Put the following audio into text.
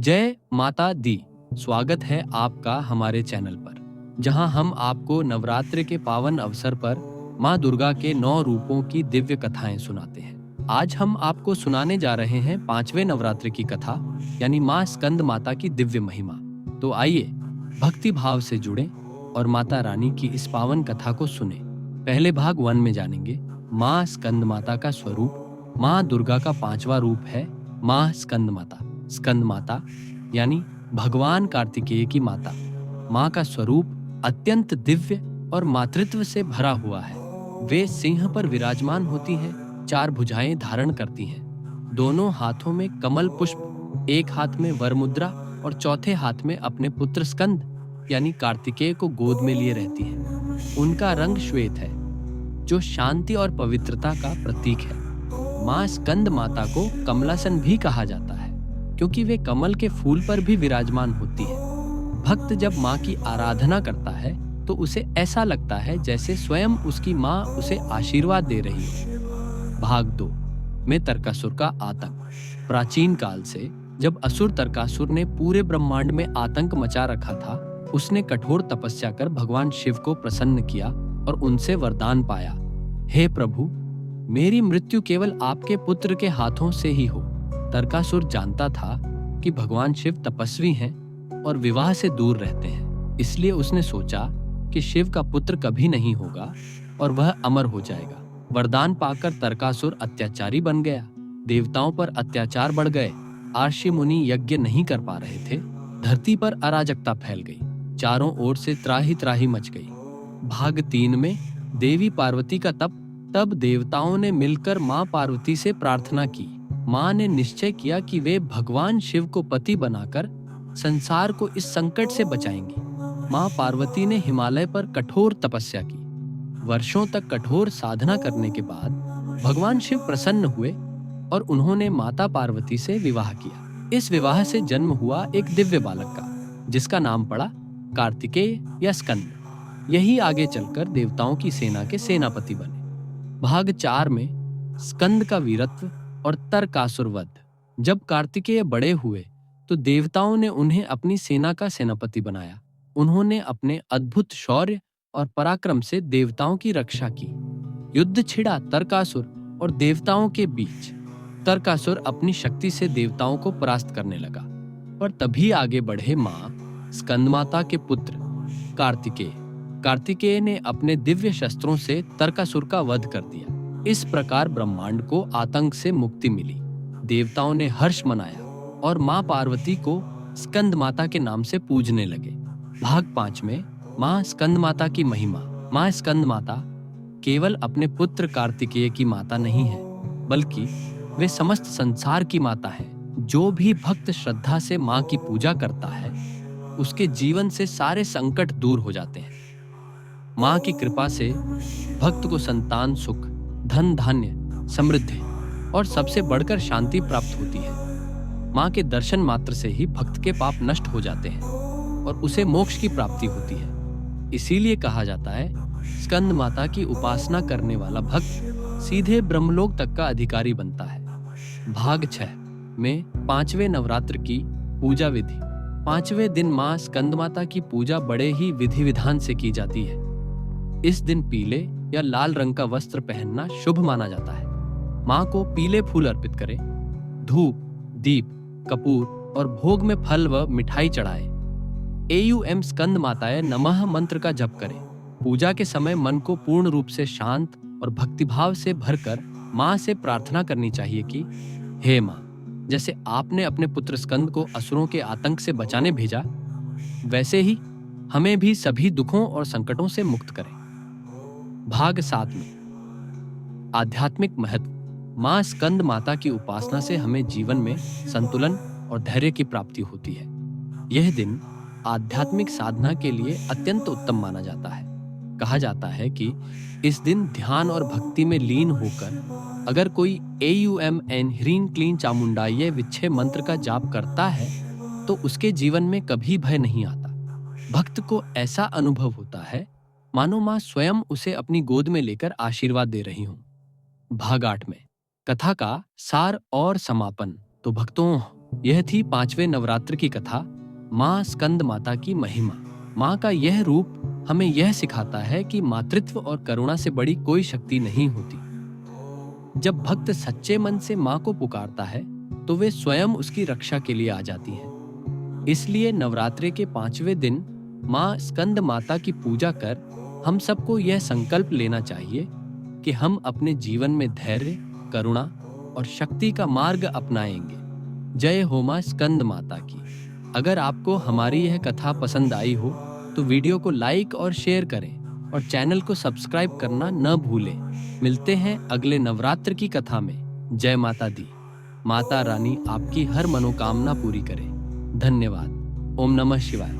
जय माता दी। स्वागत है आपका हमारे चैनल पर, जहां हम आपको नवरात्रि के पावन अवसर पर माँ दुर्गा के 9 रूपों की दिव्य कथाएं सुनाते हैं। आज हम आपको सुनाने जा रहे हैं 5वें नवरात्रि की कथा, यानी माँ स्कंद माता की दिव्य महिमा। तो आइए भक्ति भाव से जुड़ें और माता रानी की इस पावन कथा को सुने। पहले भाग 1 में जानेंगे माँ स्कंद माता का स्वरूप। माँ दुर्गा का 5वां रूप है माँ स्कंद माता। स्कंद माता यानी भगवान कार्तिकेय की माता। माँ का स्वरूप अत्यंत दिव्य और मातृत्व से भरा हुआ है। वे सिंह पर विराजमान होती हैं, 4 भुजाएं धारण करती हैं, दोनों हाथों में कमल पुष्प, एक हाथ में वर मुद्रा और चौथे हाथ में अपने पुत्र स्कंद यानी कार्तिकेय को गोद में लिए रहती हैं। उनका रंग श्वेत है, जो शांति और पवित्रता का प्रतीक है। माँ स्कंद माता को कमलासन भी कहा जाता है, क्योंकि वे कमल के फूल पर भी विराजमान होती है। भक्त जब माँ की आराधना करता है तो उसे ऐसा लगता है जैसे स्वयं उसकी माँ उसे आशीर्वाद दे रही हो। भाग 2 में तरकासुर का आतंक। प्राचीन काल से जब असुर तरकासुर ने पूरे ब्रह्मांड में आतंक मचा रखा था, उसने कठोर तपस्या कर भगवान शिव को प्रसन्न किया और उनसे वरदान पाया, हे प्रभु, मेरी मृत्यु केवल आपके पुत्र के हाथों से ही हो। तरकासुर जानता था कि भगवान शिव तपस्वी हैं और विवाह से दूर रहते हैं, इसलिए उसने सोचा कि शिव का पुत्र कभी नहीं होगा और वह अमर हो जाएगा। वरदान पाकर तरकासुर अत्याचारी बन गया। देवताओं पर अत्याचार बढ़ गए। आर्षि मुनि यज्ञ नहीं कर पा रहे थे। धरती पर अराजकता फैल गई। चारों ओर से त्राही त्राही मच गई। भाग 3 में देवी पार्वती का तब देवताओं ने मिलकर माँ पार्वती से प्रार्थना की। माँ ने निश्चय किया कि वे भगवान शिव को पति बनाकर संसार को इस संकट से बचाएंगी। माँ पार्वती ने हिमालय पर कठोर तपस्या की। वर्षों तक कठोर साधना करने के बाद भगवान शिव प्रसन्न हुए और उन्होंने माता पार्वती से विवाह किया। इस विवाह से जन्म हुआ एक दिव्य बालक का, जिसका नाम पड़ा कार्तिकेय या स्कंद। यही आगे चलकर देवताओं की सेना के सेनापति बने। भाग 4 में स्कंद का वीरत्व और तरकासुर वध। जब कार्तिकेय बड़े हुए तो देवताओं ने उन्हें अपनी सेना का सेनापति बनाया। उन्होंने अपने अद्भुत शौर्य और पराक्रम से देवताओं की रक्षा की। युद्ध छिड़ा तरकासुर और देवताओं के बीच। तरकासुर अपनी शक्ति से देवताओं को परास्त करने लगा, पर तभी आगे बढ़े मां स्कंद माता के पुत्र कार्तिकेय। कार्तिकेय ने अपने दिव्य शस्त्रों से तरकासुर का वध कर दिया। इस प्रकार ब्रह्मांड को आतंक से मुक्ति मिली। देवताओं ने हर्ष मनाया और माँ पार्वती को स्कंद माता के नाम से पूजने लगे। भाग 5 में माँ स्कंद माता की महिमा। माँ स्कंद माता केवल अपने पुत्र कार्तिकेय की माता नहीं है, बल्कि वे समस्त संसार की माता है। जो भी भक्त श्रद्धा से माँ की पूजा करता है, उसके जीवन से सारे संकट दूर हो जाते हैं। माँ की कृपा से भक्त को संतान सुख, धन धान्य, समृद्धि और सबसे बढ़कर शांति प्राप्त होती है। माँ के दर्शन मात्र से ही भक्त के पाप नष्ट हो जाते हैं और उसे मोक्ष की प्राप्ति होती है। इसीलिए कहा जाता है, स्कंद माता की उपासना करने वाला भक्त सीधे ब्रह्मलोक तक का अधिकारी बनता है। भाग 6 में 5वें नवरात्र की पूजा विधि। 5वें दिन माँ स्कंद माता की पूजा बड़े ही विधि विधान से की जाती है। इस दिन पीले या लाल रंग का वस्त्र पहनना शुभ माना जाता है। माँ को पीले फूल अर्पित करें, धूप, दीप, कपूर और भोग में फल व मिठाई चढ़ाएं। एयूएम स्कंद माताए नमः मंत्र का जप करें। पूजा के समय मन को पूर्ण रूप से शांत और भक्तिभाव से भरकर माँ से प्रार्थना करनी चाहिए कि हे माँ, जैसे आपने अपने पुत्र स्कंद को असुरों के आतंक से बचाने भेजा, वैसे ही हमें भी सभी दुखों और संकटों से मुक्त करें। भाग 7 में आध्यात्मिक महत्व। माँ स्कंद माता की उपासना से हमें जीवन में संतुलन और धैर्य की प्राप्ति होती है। यह दिन आध्यात्मिक साधना के लिए अत्यंत उत्तम माना जाता है। कहा जाता है कि इस दिन ध्यान और भक्ति में लीन होकर अगर कोई एयूएम एन ह्रीं क्लीं चामुंडाय विच्छे मंत्र का जाप करता है तो उसके जीवन में कभी भय नहीं आता। भक्त को ऐसा अनुभव होता है मानो माँ स्वयं उसे अपनी गोद में लेकर आशीर्वाद दे रही हूं। भाग 8 में कथा का सार और समापन। तो भक्तों, यह थी 5वें नवरात्र की कथा, माँ स्कंद माता की महिमा। माँ का यह रूप हमें यह सिखाता है कि मातृत्व और करुणा से बड़ी कोई शक्ति नहीं होती। जब भक्त सच्चे मन से माँ को पुकारता है तो वे स्वयं उसकी रक्षा के लिए आ जाती हैं। इसलिए नवरात्रि के 5वें दिन माँ स्कंद माता की पूजा कर हम सबको यह संकल्प लेना चाहिए कि हम अपने जीवन में धैर्य, करुणा और शक्ति का मार्ग अपनाएंगे। जय हो माँ स्कंद माता की। अगर आपको हमारी यह कथा पसंद आई हो तो वीडियो को लाइक और शेयर करें और चैनल को सब्सक्राइब करना न भूलें। मिलते हैं अगले नवरात्र की कथा में। जय माता दी। माता रानी आपकी हर मनोकामना पूरी करे। धन्यवाद। ओम नमः शिवाय।